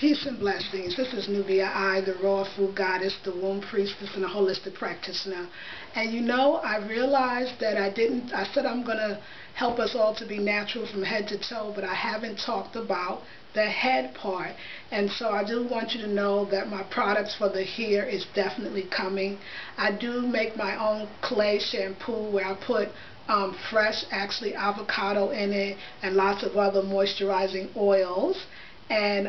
Peace and blessings. This is Nubia I, the Raw Food Goddess, the Womb Priestess, and a holistic practitioner. And you know, I realized that I said I'm going to help us all to be natural from head to toe, but I haven't talked about the head part. And so I do want you to know that my products for the hair is definitely coming. I do make my own clay shampoo where I put fresh, actually, avocado in it and lots of other moisturizing oils. And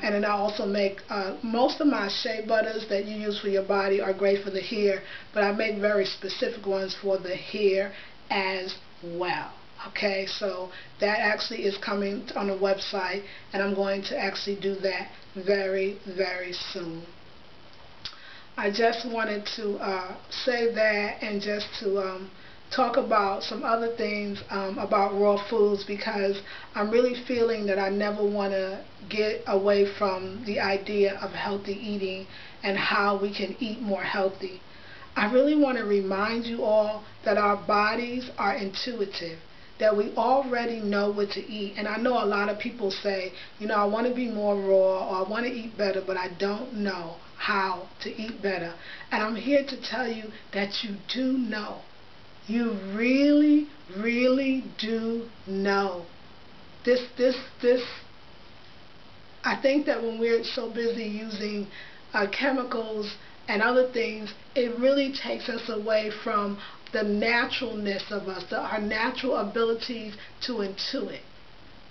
then I also make most of my shea butters that you use for your body are great for the hair, but I make very specific ones for the hair as well. Okay, so that actually is coming on the website, and I'm going to actually do that very, very soon. I just wanted to say that, and just to talk about some other things about raw foods, because I'm really feeling that I never want to get away from the idea of healthy eating and how we can eat more healthy. I really want to remind you all that our bodies are intuitive, that we already know what to eat. And I know a lot of people say, you know, I want to be more raw, or I want to eat better, but I don't know how to eat better. And I'm here to tell you that you do know. You really, really do know. I think that when we're so busy using chemicals and other things, it really takes us away from the naturalness of us, our natural abilities to intuit,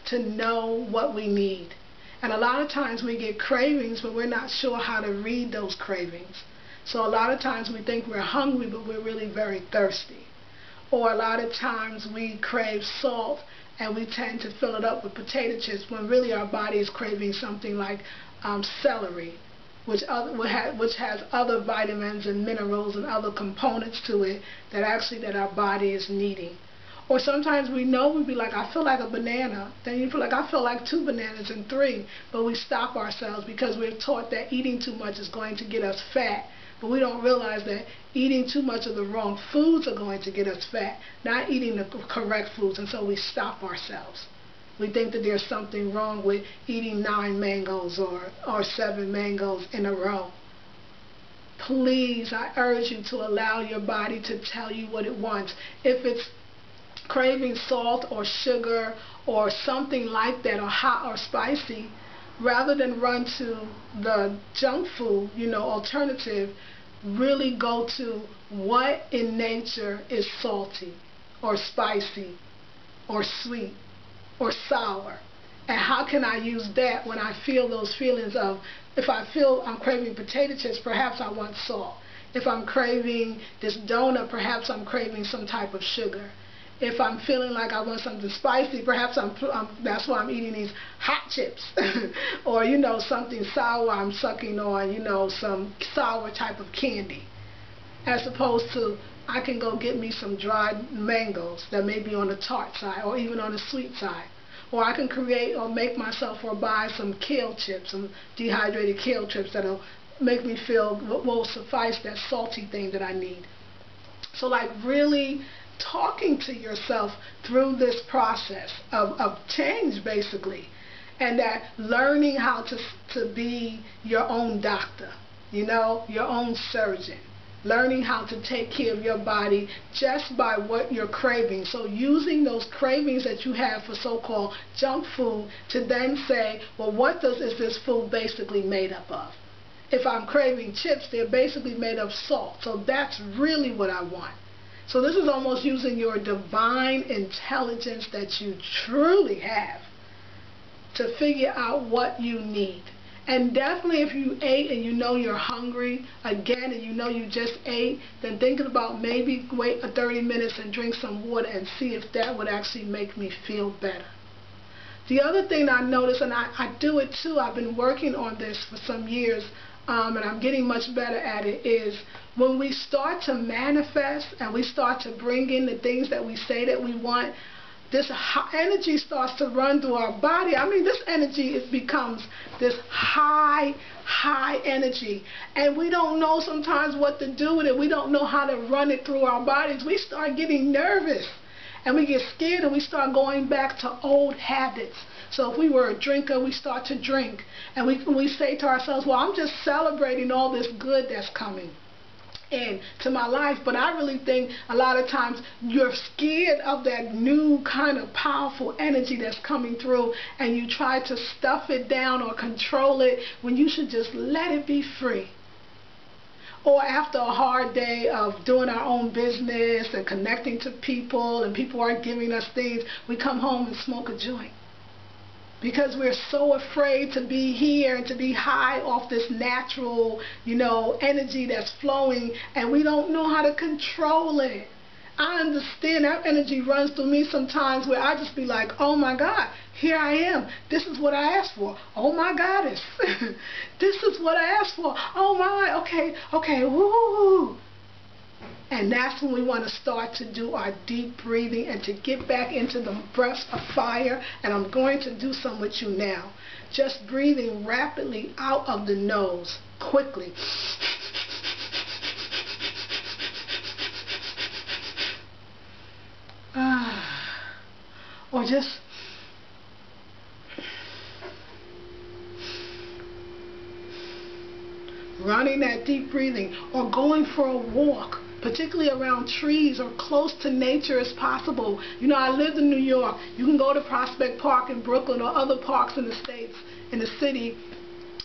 to know what we need. And a lot of times we get cravings, but we're not sure how to read those cravings. So a lot of times we think we're hungry, but we're really very thirsty. Or a lot of times we crave salt and we tend to fill it up with potato chips when really our body is craving something like celery, which has other vitamins and minerals and other components to it that our body is needing. Or sometimes we know we'd be like, I feel like a banana. Then you feel like, I feel like 2 bananas and 3. But we stop ourselves because we're taught that eating too much is going to get us fat. But we don't realize that eating too much of the wrong foods are going to get us fat, not eating the correct foods, and so we stop ourselves. We think that there's something wrong with eating 9 mangoes or 7 mangoes in a row. Please, I urge you to allow your body to tell you what it wants. If it's craving salt or sugar or something like that, or hot or spicy, rather than run to the junk food, alternative, really go to what in nature is salty or spicy or sweet or sour. And how can I use that when I feel those feelings of, if I feel I'm craving potato chips, perhaps I want salt. If I'm craving this donut, perhaps I'm craving some type of sugar. If I'm feeling like I want something spicy, perhaps that's why I'm eating these hot chips. Or, something sour, I'm sucking on, some sour type of candy. As opposed to, I can go get me some dried mangoes that may be on the tart side or even on the sweet side. Or I can create or make myself or buy some kale chips, some dehydrated kale chips that'll make me feel, will suffice that salty thing that I need. So like really talking to yourself through this process of change, basically, and that learning how to be your own doctor, your own surgeon, learning how to take care of your body just by what you're craving. So using those cravings that you have for so-called junk food to then say, well, what is this food basically made up of? If I'm craving chips, they're basically made of salt. So that's really what I want. So this is almost using your divine intelligence that you truly have to figure out what you need. And definitely if you ate and you know you're hungry again, and you know you just ate, then thinking about maybe wait 30 minutes and drink some water and see if that would actually make me feel better. The other thing I noticed, and I do it too, I've been working on this for some years, and I'm getting much better at it, is when we start to manifest and we start to bring in the things that we say that we want, this energy starts to run through our body. I mean, this energy, it becomes this high energy. And we don't know sometimes what to do with it. We don't know how to run it through our bodies. We start getting nervous. And we get scared and we start going back to old habits. So if we were a drinker, we start to drink. And we say to ourselves, well, I'm just celebrating all this good that's coming into my life. But I really think a lot of times you're scared of that new kind of powerful energy that's coming through, and you try to stuff it down or control it when you should just let it be free. Or after a hard day of doing our own business and connecting to people, and people aren't giving us things, we come home and smoke a joint. Because we're so afraid to be here and to be high off this natural, energy that's flowing, and we don't know how to control it. I understand that energy runs through me sometimes where I just be like, oh my God, here I am. This is what I asked for. Oh my goddess. This is what I asked for. Oh my, okay, woo. And that's when we want to start to do our deep breathing and to get back into the breaths of fire. And I'm going to do some with you now. Just breathing rapidly out of the nose, quickly. Or just running that deep breathing, or going for a walk, particularly around trees or close to nature as possible. I lived in New York. You can go to Prospect Park in Brooklyn or other parks in the States, in the city,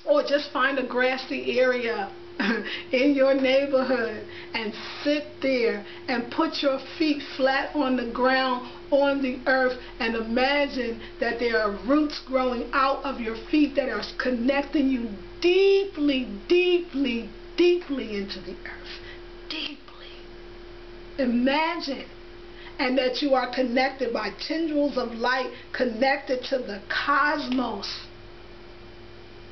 or just find a grassy area in your neighborhood and sit there and put your feet flat on the ground, on the earth, and imagine that there are roots growing out of your feet that are connecting you deeply, deeply, deeply into the earth. Deeply. Imagine. And that you are connected by tendrils of light, connected to the cosmos,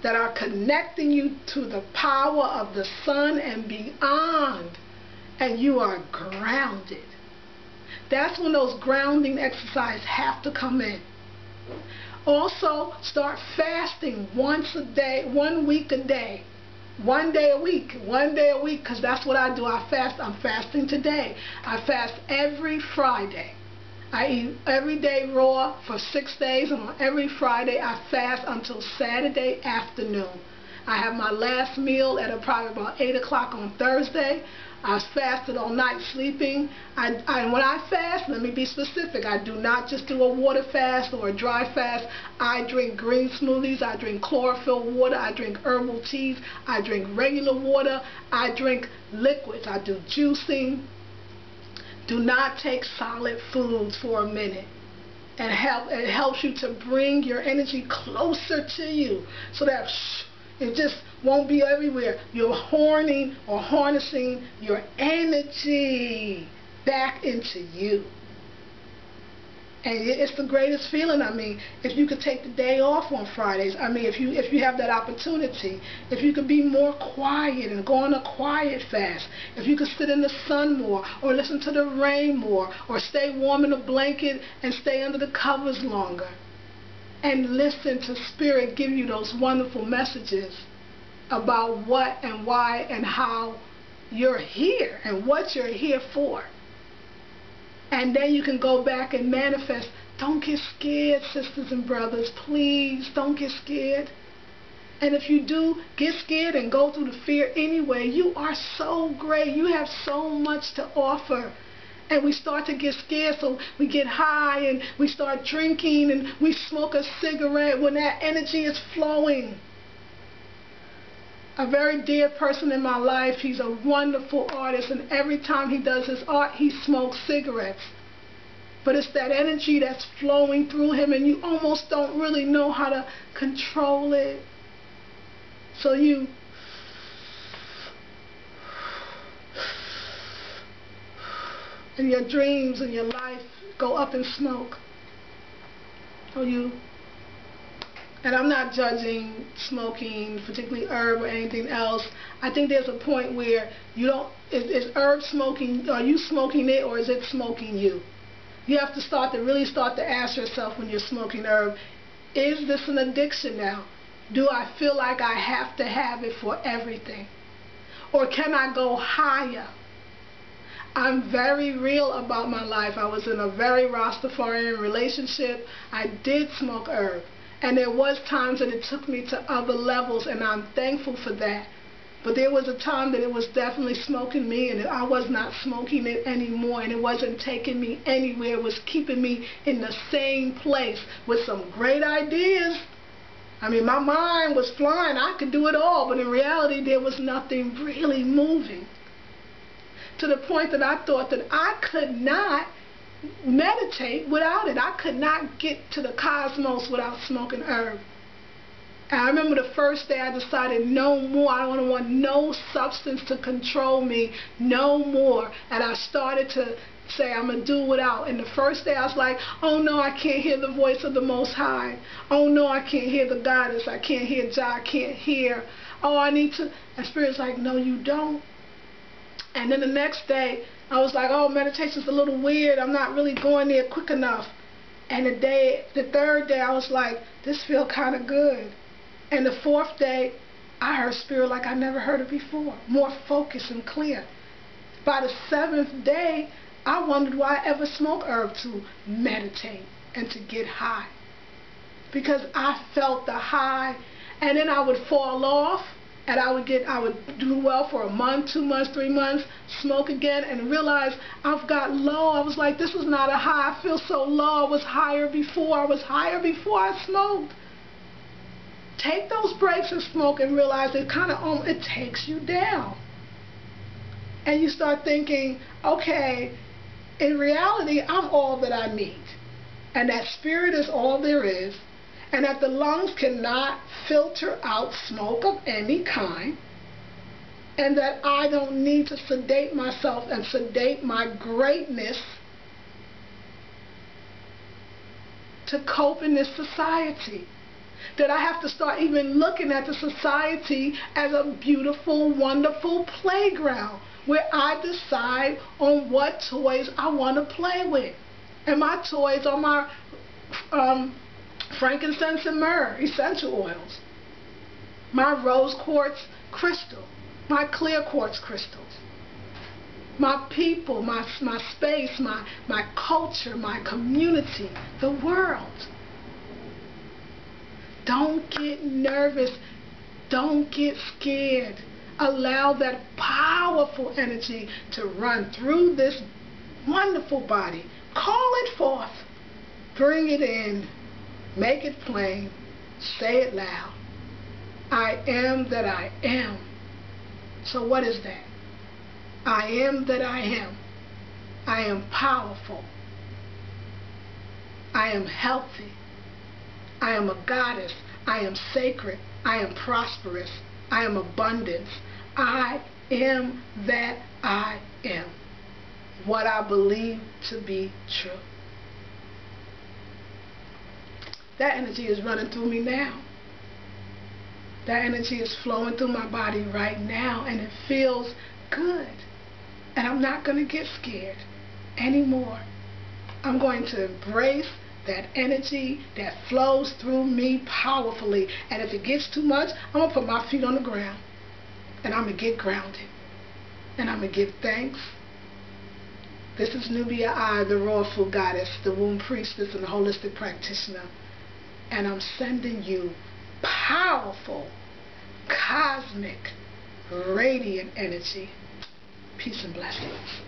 that are connecting you to the power of the sun and beyond, and you are grounded. That's when those grounding exercises have to come in. Also, start fasting once a day, 1 week a day, 1 day a week, because that's what I do. I fast. I'm fasting today. I fast every Friday. I eat every day raw for 6 days, and on every Friday I fast until Saturday afternoon. I have my last meal at probably about 8 o'clock on Thursday. I fasted all night sleeping. When I fast, let me be specific, I do not just do a water fast or a dry fast. I drink green smoothies, I drink chlorophyll water, I drink herbal teas, I drink regular water, I drink liquids, I do juicing. Do not take solid foods for a minute. And it helps you to bring your energy closer to you, so that it just won't be everywhere. You're harnessing your energy back into you. And it's the greatest feeling. If you could take the day off on Fridays, if you have that opportunity, if you could be more quiet and go on a quiet fast, if you could sit in the sun more, or listen to the rain more, or stay warm in a blanket and stay under the covers longer, and listen to Spirit give you those wonderful messages about what and why and how you're here and what you're here for. And then you can go back and manifest. Don't get scared, sisters and brothers. Please, don't get scared. And if you do get scared and go through the fear anyway, you are so great. You have so much to offer. And we start to get scared, so we get high and we start drinking and we smoke a cigarette when that energy is flowing. A very dear person in my life, he's a wonderful artist, and every time he does his art, he smokes cigarettes. But it's that energy that's flowing through him, and you almost don't really know how to control it. So you and your dreams and your life go up in smoke. And I'm not judging smoking, particularly herb or anything else. I think there's a point where is herb smoking, are you smoking it, or is it smoking you? You have to really start to ask yourself when you're smoking herb, is this an addiction now? Do I feel like I have to have it for everything? Or can I go higher? I'm very real about my life. I was in a very Rastafarian relationship. I did smoke herb. And there was times that it took me to other levels, and I'm thankful for that. But there was a time that it was definitely smoking me, and I was not smoking it anymore, and it wasn't taking me anywhere. It was keeping me in the same place with some great ideas. I mean, my mind was flying. I could do it all, but in reality, there was nothing really moving. To the point that I thought that I could not meditate without it. I could not get to the cosmos without smoking herb. And I remember the first day I decided no more. I don't want no substance to control me, no more. And I started to say I'm going to do without. And the first day I was like, oh no, I can't hear the voice of the Most High. Oh no, I can't hear the Goddess. I can't hear Jah. I can't hear. Oh, I need to. And Spirit's like, no, you don't. And then the next day I was like, oh, meditation's a little weird. I'm not really going there quick enough. And the third day I was like, this feels kind of good. And the fourth day, I heard Spirit like I never heard it before, more focused and clear. By the seventh day, I wondered why I ever smoked herb, to meditate and to get high. Because I felt the high, and then I would fall off, and I would do well for a month, 2 months, 3 months, smoke again, and realize I've got low. I was like, this is not a high. I feel so low. I was higher before. I was higher before I smoked. Take those breaks and smoke and realize it it takes you down. And you start thinking, okay, in reality, I'm all that I need. And that Spirit is all there is. And that the lungs cannot filter out smoke of any kind. And that I don't need to sedate myself and sedate my greatness to cope in this society. That I have to start even looking at the society as a beautiful, wonderful playground where I decide on what toys I want to play with. And my toys are my frankincense and myrrh essential oils, my rose quartz crystal, my clear quartz crystals, my people, my space, my culture, my community, the world. Don't get nervous. Don't get scared. Allow that powerful energy to run through this wonderful body. Call it forth. Bring it in. Make it plain. Say it loud. I am that I am. So what is that? I am that I am. I am powerful. I am healthy. I am a goddess. I am sacred. I am prosperous. I am abundance. I am that I am. What I believe to be true. That energy is running through me now. That energy is flowing through my body right now, and it feels good. And I'm not going to get scared anymore. I'm going to embrace that energy that flows through me powerfully. And if it gets too much, I'm going to put my feet on the ground. And I'm going to get grounded. And I'm going to give thanks. This is Nubia I, the Royal Goddess, the womb priestess, and the holistic practitioner. And I'm sending you powerful, cosmic, radiant energy. Peace and blessings.